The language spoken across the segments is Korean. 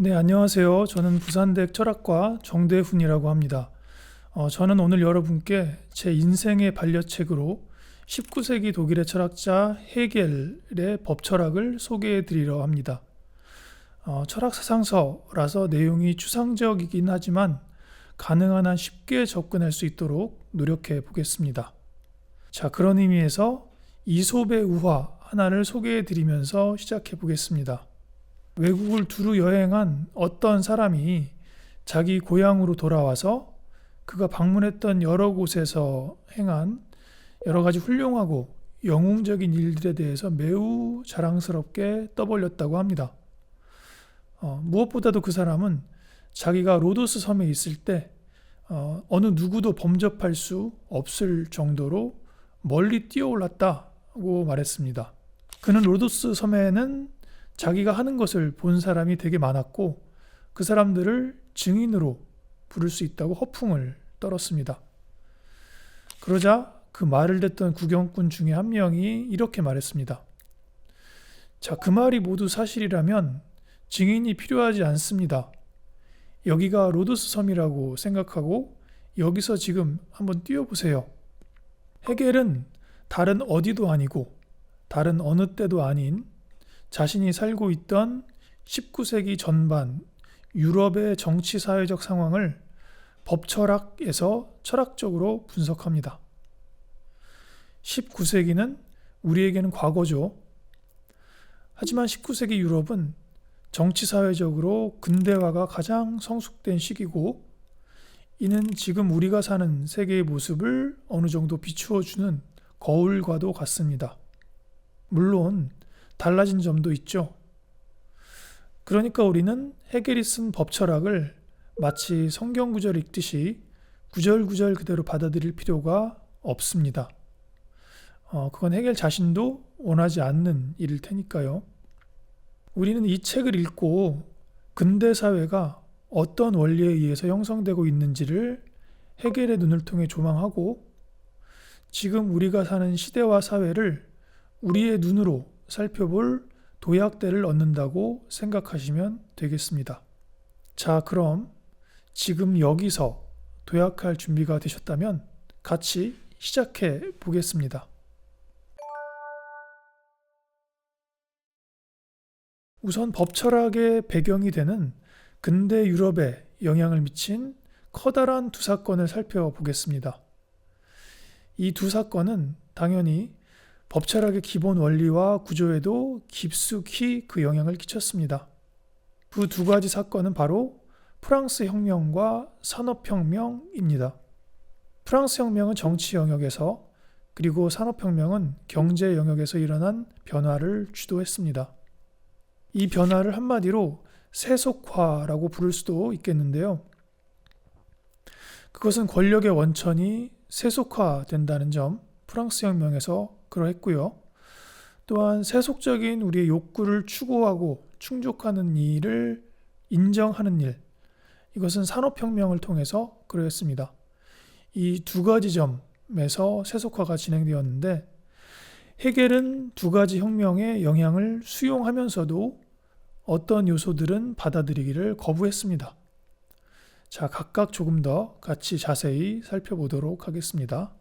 네, 안녕하세요. 저는 부산대학 철학과 정대훈이라고 합니다. 저는 오늘 여러분께 제 인생의 반려책으로 19세기 독일의 철학자 헤겔의 법철학을 소개해 드리려 합니다. 철학 사상서라서 내용이 추상적이긴 하지만 가능한 한 쉽게 접근할 수 있도록 노력해 보겠습니다. 자, 그런 의미에서 이솝의 우화 하나를 소개해 드리면서 시작해 보겠습니다. 외국을 두루 여행한 어떤 사람이 자기 고향으로 돌아와서 그가 방문했던 여러 곳에서 행한 여러 가지 훌륭하고 영웅적인 일들에 대해서 매우 자랑스럽게 떠벌렸다고 합니다. 무엇보다도 그 사람은 자기가 로도스 섬에 있을 때 어느 누구도 범접할 수 없을 정도로 멀리 뛰어올랐다고 말했습니다. 그는 로도스 섬에는 자기가 하는 것을 본 사람이 되게 많았고 그 사람들을 증인으로 부를 수 있다고 허풍을 떨었습니다. 그러자 그 말을 듣던 구경꾼 중에 한 명이 이렇게 말했습니다. 자, 그 말이 모두 사실이라면 증인이 필요하지 않습니다. 여기가 로도스 섬이라고 생각하고 여기서 지금 한번 뛰어보세요. 헤겔은 다른 어디도 아니고 다른 어느 때도 아닌 자신이 살고 있던 19세기 전반 유럽의 정치 사회적 상황을 법철학에서 철학적으로 분석합니다. 19세기는 우리에게는 과거죠. 하지만 19세기 유럽은 정치 사회적으로 근대화가 가장 성숙된 시기고 이는 지금 우리가 사는 세계의 모습을 어느 정도 비추어주는 거울과도 같습니다. 물론 달라진 점도 있죠. 그러니까 우리는 헤겔이 쓴 법철학을 마치 성경 구절 읽듯이 구절구절 그대로 받아들일 필요가 없습니다. 그건 헤겔 자신도 원하지 않는 일일 테니까요. 우리는 이 책을 읽고 근대 사회가 어떤 원리에 의해서 형성되고 있는지를 헤겔의 눈을 통해 조망하고 지금 우리가 사는 시대와 사회를 우리의 눈으로 살펴볼 도약대를 얻는다고 생각하시면 되겠습니다. 자, 그럼 지금 여기서 도약할 준비가 되셨다면 같이 시작해 보겠습니다. 우선 법철학의 배경이 되는 근대 유럽에 영향을 미친 커다란 두 사건을 살펴보겠습니다. 이 두 사건은 당연히 법철학의 기본 원리와 구조에도 깊숙이 그 영향을 끼쳤습니다. 그 두 가지 사건은 바로 프랑스 혁명과 산업혁명입니다. 프랑스 혁명은 정치 영역에서 그리고 산업혁명은 경제 영역에서 일어난 변화를 주도했습니다. 이 변화를 한마디로 세속화라고 부를 수도 있겠는데요. 그것은 권력의 원천이 세속화된다는 점, 프랑스 혁명에서 그러했고요. 또한 세속적인 우리의 욕구를 추구하고 충족하는 일을 인정하는 일, 이것은 산업혁명을 통해서 그러했습니다. 이 두 가지 점에서 세속화가 진행되었는데 헤겔은 두 가지 혁명의 영향을 수용하면서도 어떤 요소들은 받아들이기를 거부했습니다. 자, 각각 조금 더 같이 자세히 살펴보도록 하겠습니다.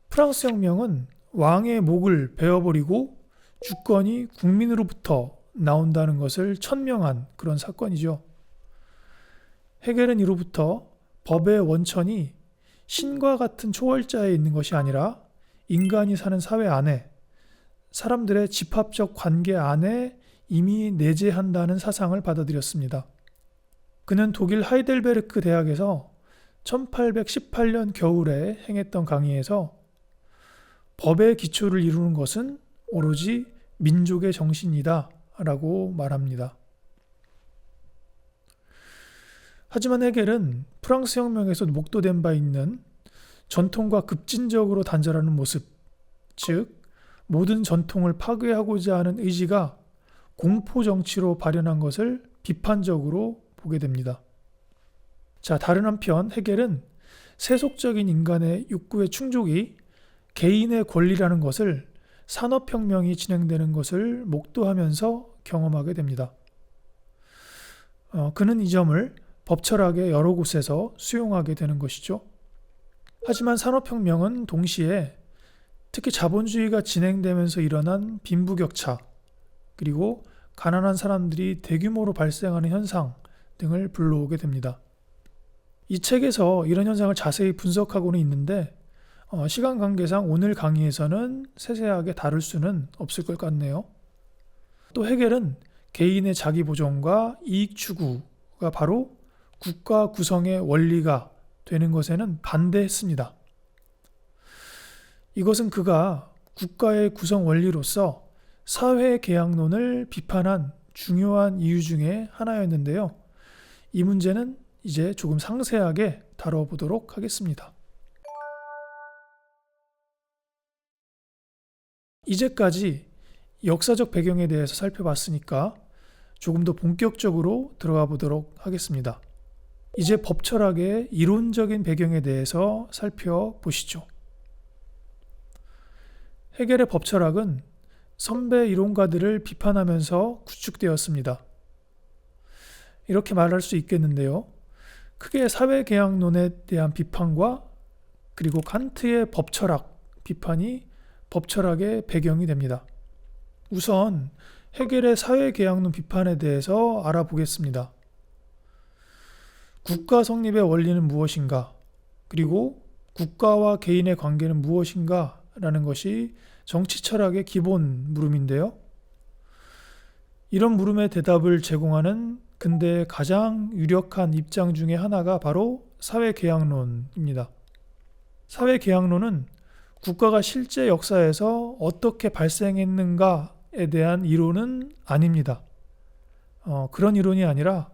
프랑스 혁명은 왕의 목을 베어버리고 주권이 국민으로부터 나온다는 것을 천명한 그런 사건이죠. 헤겔은 이로부터 법의 원천이 신과 같은 초월자에 있는 것이 아니라 인간이 사는 사회 안에 사람들의 집합적 관계 안에 이미 내재한다는 사상을 받아들였습니다. 그는 독일 하이델베르크 대학에서 1818년 겨울에 행했던 강의에서 법의 기초를 이루는 것은 오로지 민족의 정신이다 라고 말합니다. 하지만 헤겔은 프랑스 혁명에서 목도된 바 있는 전통과 급진적으로 단절하는 모습, 즉 모든 전통을 파괴하고자 하는 의지가 공포 정치로 발현한 것을 비판적으로 보게 됩니다. 자, 다른 한편 헤겔은 세속적인 인간의 욕구의 충족이 개인의 권리라는 것을 산업혁명이 진행되는 것을 목도하면서 경험하게 됩니다. 그는 이 점을 법철학의 여러 곳에서 수용하게 되는 것이죠. 하지만 산업혁명은 동시에 특히 자본주의가 진행되면서 일어난 빈부격차, 그리고 가난한 사람들이 대규모로 발생하는 현상 등을 불러오게 됩니다. 이 책에서 이런 현상을 자세히 분석하고는 있는데 시간 관계상 오늘 강의에서는 세세하게 다룰 수는 없을 것 같네요. 또 헤겔은 개인의 자기 보존과 이익 추구가 바로 국가 구성의 원리가 되는 것에는 반대했습니다. 이것은 그가 국가의 구성 원리로서 사회계약론을 비판한 중요한 이유 중에 하나였는데요. 이 문제는 이제 조금 상세하게 다뤄보도록 하겠습니다. 이제까지 역사적 배경에 대해서 살펴봤으니까 조금 더 본격적으로 들어가 보도록 하겠습니다. 이제 법철학의 이론적인 배경에 대해서 살펴보시죠. 헤겔의 법철학은 선배 이론가들을 비판하면서 구축되었습니다. 이렇게 말할 수 있겠는데요. 크게 사회계약론에 대한 비판과 그리고 칸트의 법철학 비판이 법철학의 배경이 됩니다. 우선 헤겔의 사회계약론 비판에 대해서 알아보겠습니다. 국가 성립의 원리는 무엇인가? 그리고 국가와 개인의 관계는 무엇인가? 라는 것이 정치철학의 기본 물음인데요. 이런 물음의 대답을 제공하는 근대의 가장 유력한 입장 중에 하나가 바로 사회계약론입니다. 사회계약론은 국가가 실제 역사에서 어떻게 발생했는가에 대한 이론은 아닙니다. 그런 이론이 아니라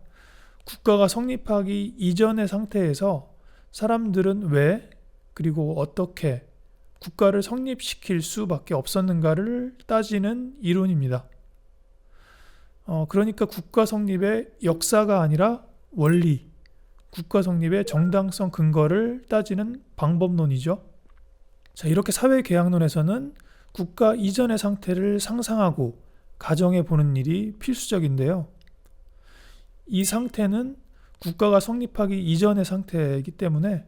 국가가 성립하기 이전의 상태에서 사람들은 왜 그리고 어떻게 국가를 성립시킬 수밖에 없었는가를 따지는 이론입니다. 그러니까 국가 성립의 역사가 아니라 원리, 국가 성립의 정당성 근거를 따지는 방법론이죠. 자, 이렇게 사회계약론에서는 국가 이전의 상태를 상상하고 가정해 보는 일이 필수적인데요. 이 상태는 국가가 성립하기 이전의 상태이기 때문에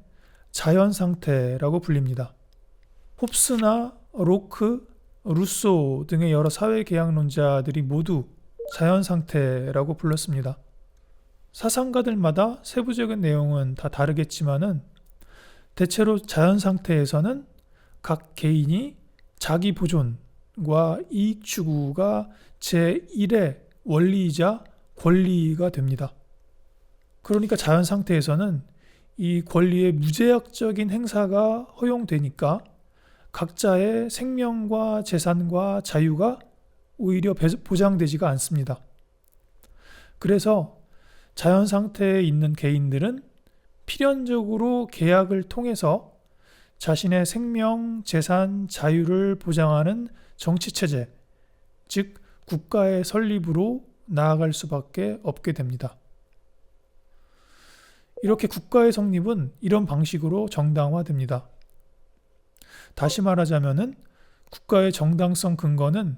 자연 상태라고 불립니다. 홉스나 로크, 루소 등의 여러 사회계약론자들이 모두 자연 상태라고 불렀습니다. 사상가들마다 세부적인 내용은 다 다르겠지만은 대체로 자연 상태에서는 각 개인이 자기 보존과 이익 추구가 제1의 원리이자 권리가 됩니다. 그러니까 자연 상태에서는 이 권리의 무제약적인 행사가 허용되니까 각자의 생명과 재산과 자유가 오히려 보장되지가 않습니다. 그래서 자연 상태에 있는 개인들은 필연적으로 계약을 통해서 자신의 생명, 재산, 자유를 보장하는 정치체제, 즉 국가의 설립으로 나아갈 수밖에 없게 됩니다. 이렇게 국가의 성립은 이런 방식으로 정당화됩니다. 다시 말하자면은 국가의 정당성 근거는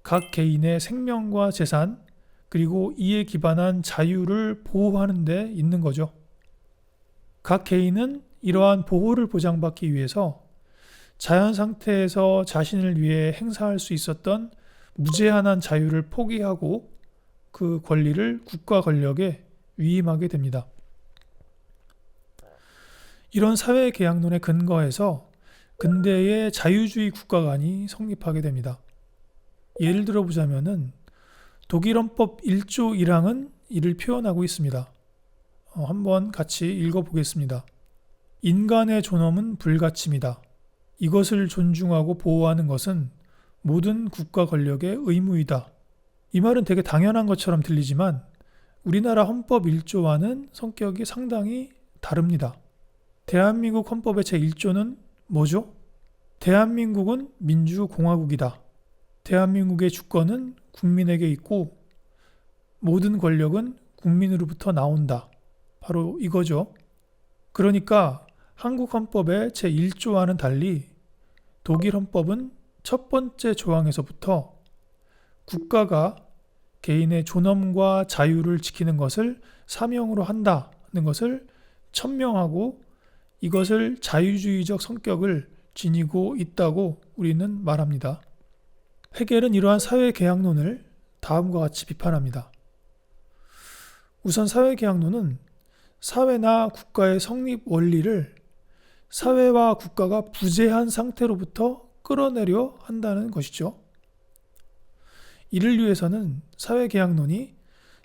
각 개인의 생명과 재산 그리고 이에 기반한 자유를 보호하는 데 있는 거죠. 각 개인은 이러한 보호를 보장받기 위해서 자연 상태에서 자신을 위해 행사할 수 있었던 무제한한 자유를 포기하고 그 권리를 국가 권력에 위임하게 됩니다. 이런 사회계약론의 근거에서 근대의 자유주의 국가관이 성립하게 됩니다. 예를 들어 보자면은 독일헌법 1조 1항은 이를 표현하고 있습니다. 한번 같이 읽어보겠습니다. 인간의 존엄은 불가침이다. 이것을 존중하고 보호하는 것은 모든 국가 권력의 의무이다. 이 말은 되게 당연한 것처럼 들리지만 우리나라 헌법 1조와는 성격이 상당히 다릅니다. 대한민국 헌법의 제1조는 뭐죠? 대한민국은 민주공화국이다. 대한민국의 주권은 국민에게 있고 모든 권력은 국민으로부터 나온다. 바로 이거죠. 그러니까 한국 헌법의 제1조와는 달리 독일 헌법은 첫 번째 조항에서부터 국가가 개인의 존엄과 자유를 지키는 것을 사명으로 한다는 것을 천명하고 이것을 자유주의적 성격을 지니고 있다고 우리는 말합니다. 헤겔은 이러한 사회계약론을 다음과 같이 비판합니다. 우선 사회계약론은 사회나 국가의 성립 원리를 사회와 국가가 부재한 상태로부터 끌어내려 한다는 것이죠. 이를 위해서는 사회계약론이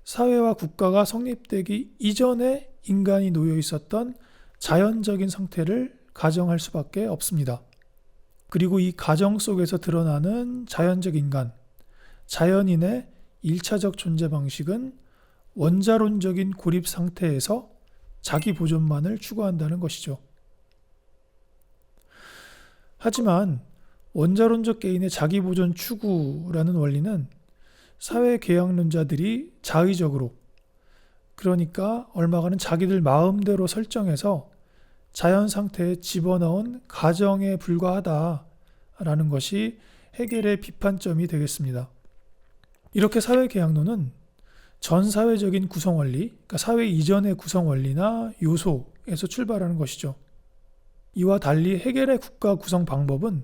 사회와 국가가 성립되기 이전에 인간이 놓여 있었던 자연적인 상태를 가정할 수밖에 없습니다. 그리고 이 가정 속에서 드러나는 자연적 인간, 자연인의 1차적 존재 방식은 원자론적인 고립 상태에서 자기 보존만을 추구한다는 것이죠. 하지만 원자론적 개인의 자기 보존 추구라는 원리는 사회계약론자들이 자의적으로, 그러니까 얼마간은 자기들 마음대로 설정해서 자연 상태에 집어넣은 가정에 불과하다라는 것이 헤겔의 비판점이 되겠습니다. 이렇게 사회계약론은 전 사회적인 구성원리, 그러니까 사회 이전의 구성원리나 요소에서 출발하는 것이죠. 이와 달리 헤겔의 국가 구성 방법은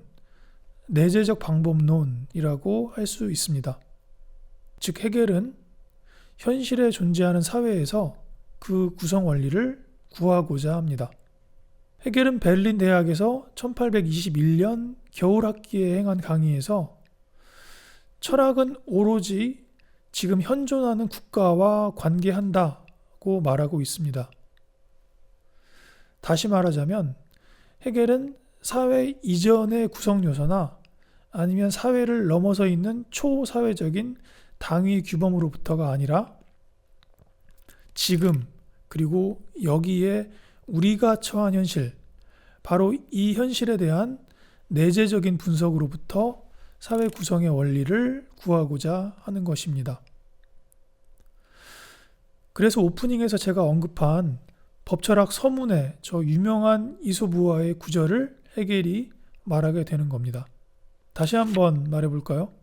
내재적 방법론이라고 할 수 있습니다. 즉 헤겔은 현실에 존재하는 사회에서 그 구성 원리를 구하고자 합니다. 헤겔은 베를린 대학에서 1821년 겨울 학기에 행한 강의에서 철학은 오로지 지금 현존하는 국가와 관계한다고 말하고 있습니다. 다시 말하자면 헤겔은 사회 이전의 구성 요소나 아니면 사회를 넘어서 있는 초사회적인 당위 규범으로부터가 아니라 지금 그리고 여기에 우리가 처한 현실, 바로 이 현실에 대한 내재적인 분석으로부터 사회 구성의 원리를 구하고자 하는 것입니다. 그래서 오프닝에서 제가 언급한 법철학 서문의 저 유명한 이소부화의 구절을 헤겔이 말하게 되는 겁니다. 다시 한번 말해볼까요?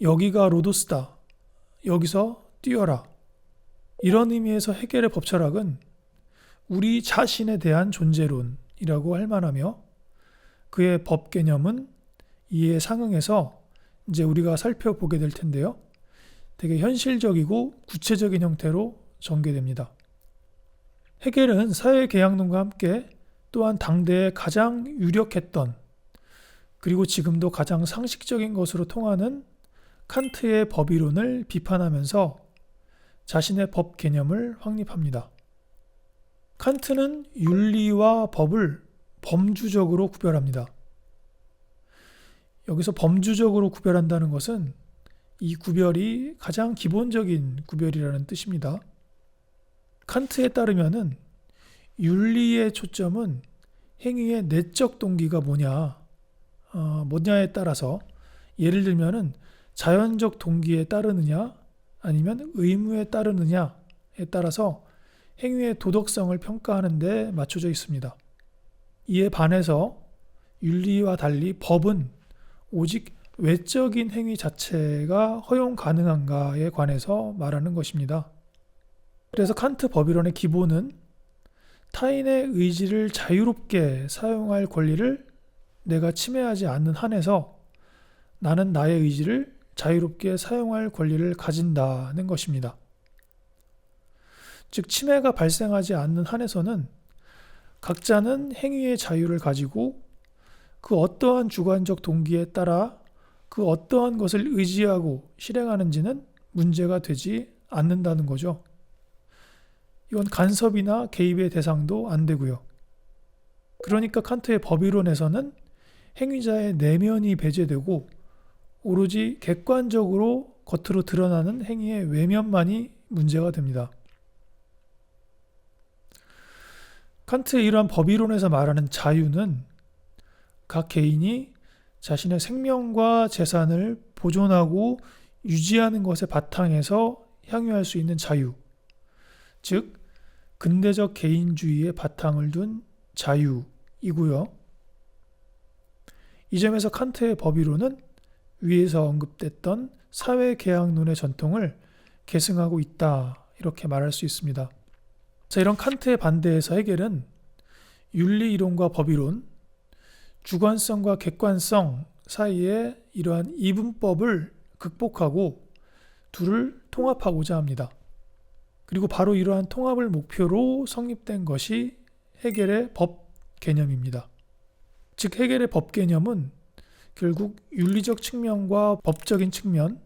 여기가 로도스다. 여기서 뛰어라. 이런 의미에서 헤겔의 법철학은 우리 자신에 대한 존재론이라고 할 만하며 그의 법 개념은 이에 상응해서 이제 우리가 살펴보게 될 텐데요. 되게 현실적이고 구체적인 형태로 전개됩니다. 헤겔은 사회계약론과 함께 또한 당대에 가장 유력했던 그리고 지금도 가장 상식적인 것으로 통하는 칸트의 법이론을 비판하면서 자신의 법 개념을 확립합니다. 칸트는 윤리와 법을 범주적으로 구별합니다. 여기서 범주적으로 구별한다는 것은 이 구별이 가장 기본적인 구별이라는 뜻입니다. 칸트에 따르면은 윤리의 초점은 행위의 내적 동기가 뭐냐에 따라서 예를 들면은 자연적 동기에 따르느냐 아니면 의무에 따르느냐에 따라서 행위의 도덕성을 평가하는 데 맞춰져 있습니다. 이에 반해서 윤리와 달리 법은 오직 외적인 행위 자체가 허용 가능한가에 관해서 말하는 것입니다. 그래서 칸트 법이론의 기본은 타인의 의지를 자유롭게 사용할 권리를 내가 침해하지 않는 한에서 나는 나의 의지를 자유롭게 사용할 권리를 가진다는 것입니다. 즉 침해가 발생하지 않는 한에서는 각자는 행위의 자유를 가지고 그 어떠한 주관적 동기에 따라 그 어떠한 것을 의지하고 실행하는지는 문제가 되지 않는다는 거죠. 이건 간섭이나 개입의 대상도 안 되고요. 그러니까 칸트의 법이론에서는 행위자의 내면이 배제되고 오로지 객관적으로 겉으로 드러나는 행위의 외면만이 문제가 됩니다. 칸트의 이러한 법이론에서 말하는 자유는 각 개인이 자신의 생명과 재산을 보존하고 유지하는 것의 바탕에서 향유할 수 있는 자유, 즉 근대적 개인주의의 바탕을 둔 자유이고요. 이 점에서 칸트의 법이론은 위에서 언급됐던 사회계약론의 전통을 계승하고 있다, 이렇게 말할 수 있습니다. 자, 이런 칸트의 반대에서 헤겔은 윤리이론과 법이론, 주관성과 객관성 사이에 이러한 이분법을 극복하고 둘을 통합하고자 합니다. 그리고 바로 이러한 통합을 목표로 성립된 것이 헤겔의 법 개념입니다. 즉 헤겔의 법 개념은 결국 윤리적 측면과 법적인 측면,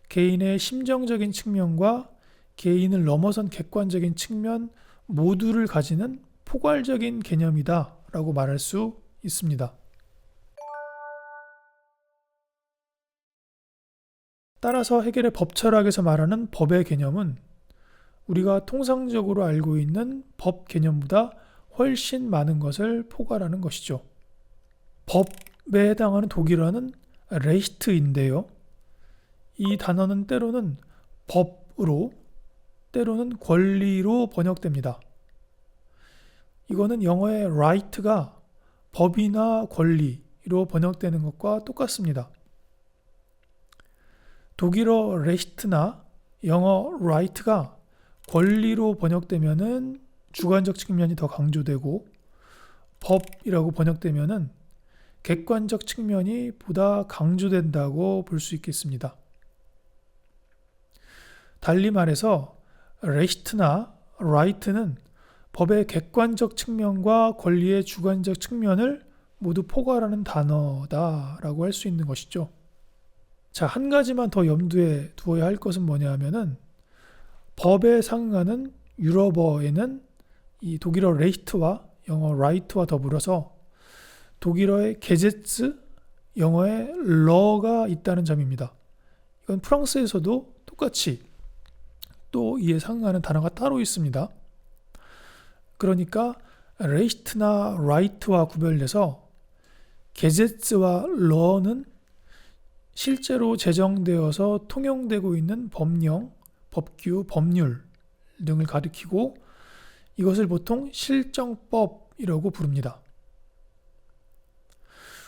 개인의 심정적인 측면과 개인을 넘어선 객관적인 측면 모두를 가지는 포괄적인 개념이다 라고 말할 수 있습니다. 따라서 헤겔의 법 철학에서 말하는 법의 개념은 우리가 통상적으로 알고 있는 법 개념보다 훨씬 많은 것을 포괄하는 것이죠. 법에 해당하는 독일어는 레히트인데요. 이 단어는 때로는 법으로, 때로는 권리로 번역됩니다. 이거는 영어의 right가 법이나 권리로 번역되는 것과 똑같습니다. 독일어 레히트나 영어 right가 권리로 번역되면은 주관적 측면이 더 강조되고, 법이라고 번역되면은 객관적 측면이 보다 강조된다고 볼 수 있겠습니다. 달리 말해서 레히트나 right는 법의 객관적 측면과 권리의 주관적 측면을 모두 포괄하는 단어다라고 할 수 있는 것이죠. 자, 한 가지만 더 염두에 두어야 할 것은 뭐냐 하면은 법에 상응하는 유럽어에는 이 독일어 레히트와 영어 라이트와 더불어서 독일어의 게제츠, 영어의 러가 있다는 점입니다. 이건 프랑스에서도 똑같이 또 이에 상응하는 단어가 따로 있습니다. 그러니까 레히트나 라이트와 구별돼서 게제츠와 러는 실제로 제정되어서 통용되고 있는 법령, 법규, 법률 등을 가리키고 이것을 보통 실정법이라고 부릅니다.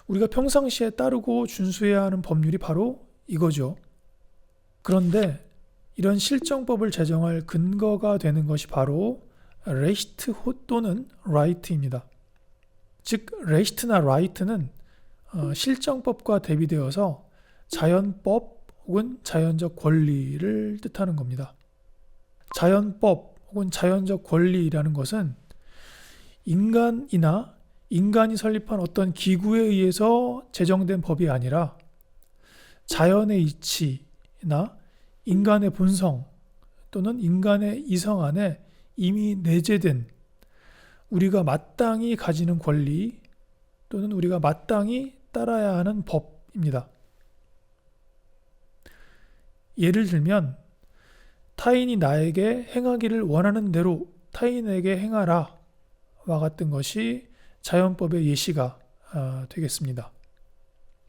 우리가 평상시에 따르고 준수해야 하는 법률이 바로 이거죠. 그런데 이런 실정법을 제정할 근거가 되는 것이 바로 레히트 또는 라이트입니다. 즉 레히트나 라이트는 실정법과 대비되어서 자연법 혹은 자연적 권리를 뜻하는 겁니다. 자연법 혹은 자연적 권리라는 것은 인간이나 인간이 설립한 어떤 기구에 의해서 제정된 법이 아니라 자연의 이치나 인간의 본성 또는 인간의 이성 안에 이미 내재된 우리가 마땅히 가지는 권리 또는 우리가 마땅히 따라야 하는 법입니다. 예를 들면 타인이 나에게 행하기를 원하는 대로 타인에게 행하라 와 같은 것이 자연법의 예시가 되겠습니다.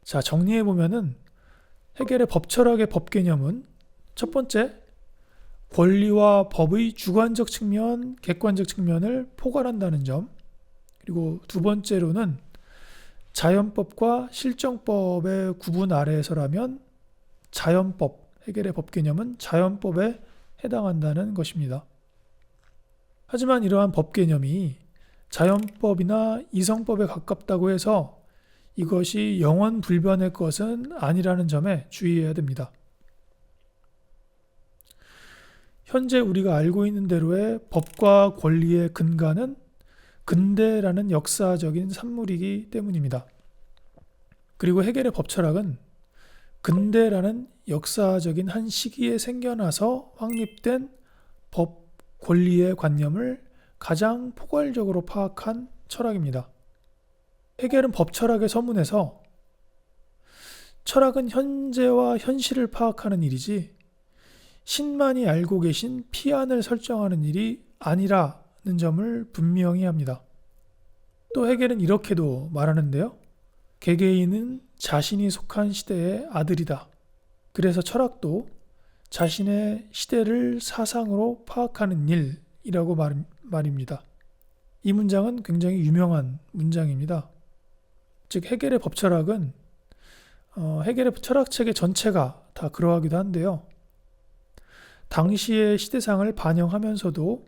자, 정리해보면은 헤겔의 법 철학의 법 개념은 첫 번째, 권리와 법의 주관적 측면, 객관적 측면을 포괄한다는 점, 그리고 두 번째로는 자연법과 실정법의 구분 아래에서라면 자연법, 헤겔의 법 개념은 자연법에 해당한다는 것입니다. 하지만 이러한 법 개념이 자연법이나 이성법에 가깝다고 해서 이것이 영원 불변의 것은 아니라는 점에 주의해야 됩니다. 현재 우리가 알고 있는 대로의 법과 권리의 근간은 근대라는 역사적인 산물이기 때문입니다. 그리고 헤겔의 법 철학은 근대라는 역사적인 한 시기에 생겨나서 확립된 법, 권리의 관념을 가장 포괄적으로 파악한 철학입니다. 헤겔은 법 철학의 서문에서 철학은 현재와 현실을 파악하는 일이지 신만이 알고 계신 피안을 설정하는 일이 아니라는 점을 분명히 합니다. 또 헤겔은 이렇게도 말하는데요. 개개인은 자신이 속한 시대의 아들이다. 그래서 철학도 자신의 시대를 사상으로 파악하는 일이라고 말입니다. 이 문장은 굉장히 유명한 문장입니다. 즉 헤겔의 법 철학은 헤겔의 철학체계 전체가 다 그러하기도 한데요. 당시의 시대상을 반영하면서도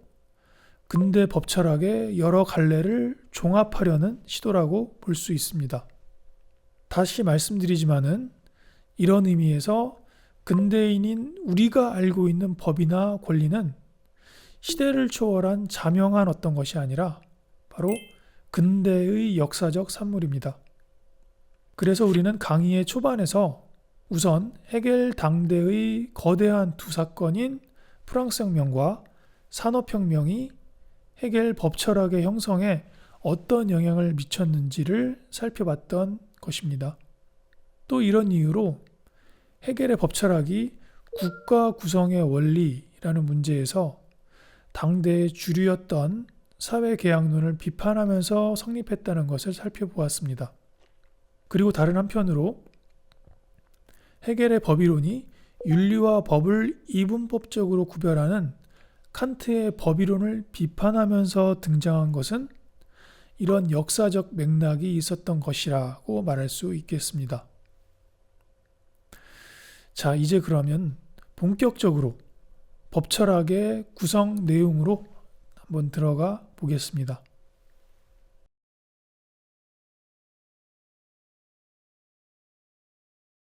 근대 법철학의 여러 갈래를 종합하려는 시도라고 볼 수 있습니다. 다시 말씀드리지만은 이런 의미에서 근대인인 우리가 알고 있는 법이나 권리는 시대를 초월한 자명한 어떤 것이 아니라 바로 근대의 역사적 산물입니다. 그래서 우리는 강의의 초반에서 우선 헤겔 당대의 거대한 두 사건인 프랑스 혁명과 산업혁명이 헤겔 법철학의 형성에 어떤 영향을 미쳤는지를 살펴봤던 것입니다. 또 이런 이유로 헤겔의 법철학이 국가 구성의 원리라는 문제에서 당대의 주류였던 사회계약론을 비판하면서 성립했다는 것을 살펴보았습니다. 그리고 다른 한편으로 헤겔의 법이론이 윤리와 법을 이분법적으로 구별하는 칸트의 법이론을 비판하면서 등장한 것은 이런 역사적 맥락이 있었던 것이라고 말할 수 있겠습니다. 자, 이제 그러면 본격적으로 법철학의 구성 내용으로 한번 들어가 보겠습니다.